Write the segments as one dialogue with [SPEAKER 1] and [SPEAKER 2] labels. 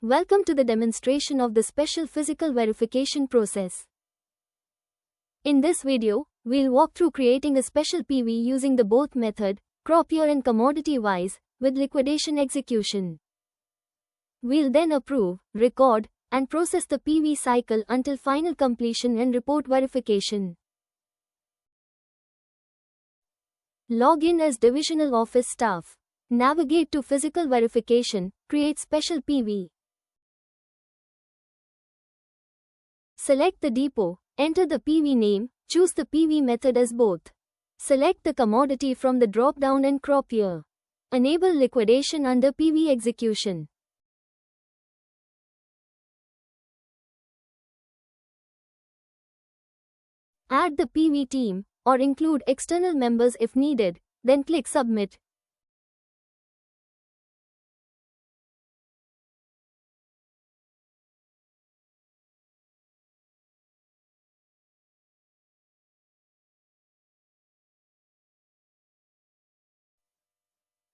[SPEAKER 1] Welcome to the demonstration of the special physical verification process. In this video, we'll walk through creating a special PV using the both method, crop year and commodity wise, with liquidation execution. We'll then approve, record, and process the PV cycle until final completion and report verification. Log in as Divisional Office staff. Navigate to Physical Verification, create special PV. Select the depot, enter the PV name, choose the PV method as both. Select the commodity from the drop-down and crop year. Enable liquidation under PV execution. Add the PV team, or include external members if needed, then click Submit.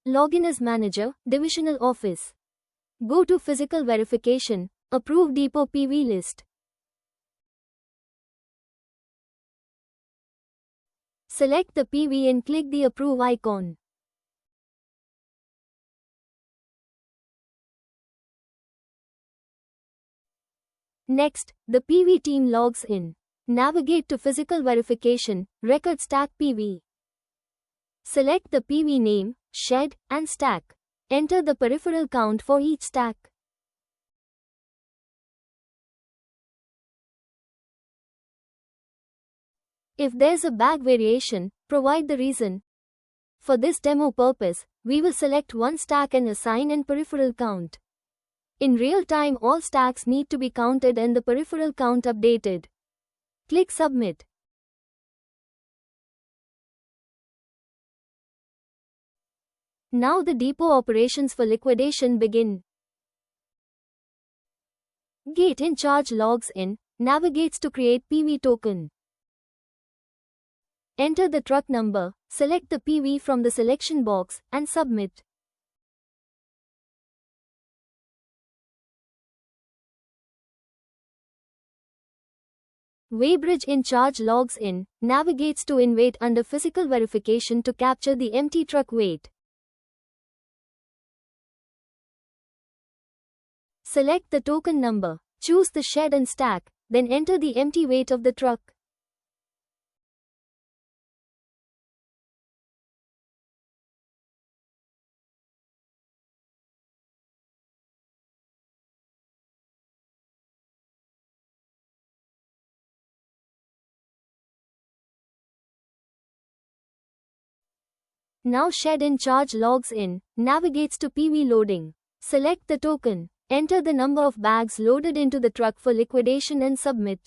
[SPEAKER 1] Login as Manager, Divisional Office. Go to Physical Verification, approve Depot PV list. Select the PV and click the Approve icon. Next, the PV team logs in. Navigate to Physical Verification, Record Stack PV. Select the PV name, shed, and stack. Enter the peripheral count for each stack. If there's a bag variation, provide the reason. For this demo purpose, we will select one stack and assign an peripheral count. In real time, all stacks need to be counted and the peripheral count updated. Click Submit. Now the depot operations for liquidation begin. Gate in charge logs in, navigates to create PV token. Enter the truck number, select the PV from the selection box, and submit. Weighbridge in charge logs in, navigates to in-weight under physical verification to capture the empty truck weight. Select the token number, choose the shed and stack, then enter the empty weight of the truck. Now shed in charge logs in, navigates to PV loading. Select the token, enter the number of bags loaded into the truck for liquidation and submit.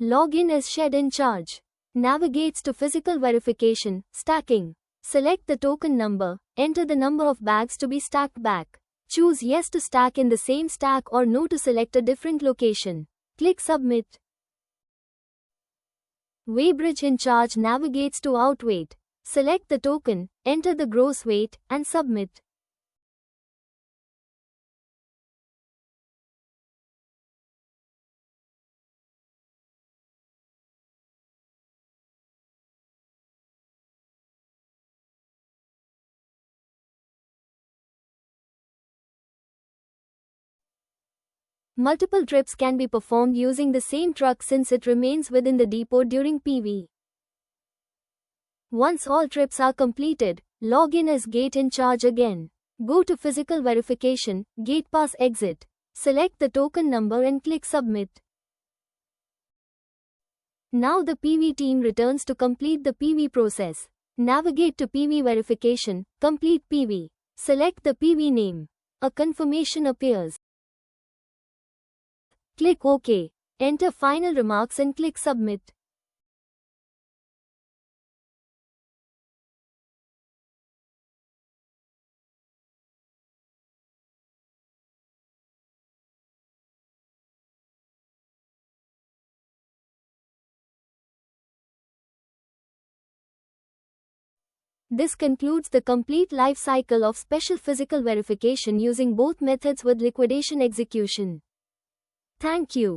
[SPEAKER 1] Log in as shed in charge. Navigates to physical verification, stacking. Select the token number, enter the number of bags to be stacked back. Choose yes to stack in the same stack or no to select a different location. Click Submit. Weighbridge in charge navigates to outweight. Select the token, enter the gross weight, and submit. Multiple trips can be performed using the same truck since it remains within the depot during PV. Once all trips are completed, log in as gate in charge again. Go to Physical Verification, Gate Pass Exit. Select the token number and click Submit. Now the PV team returns to complete the PV process. Navigate to PV Verification, Complete PV. Select the PV name. A confirmation appears. Click OK. Enter final remarks and click Submit. This concludes the complete life cycle of special physical verification using both methods with liquidation execution. Thank you.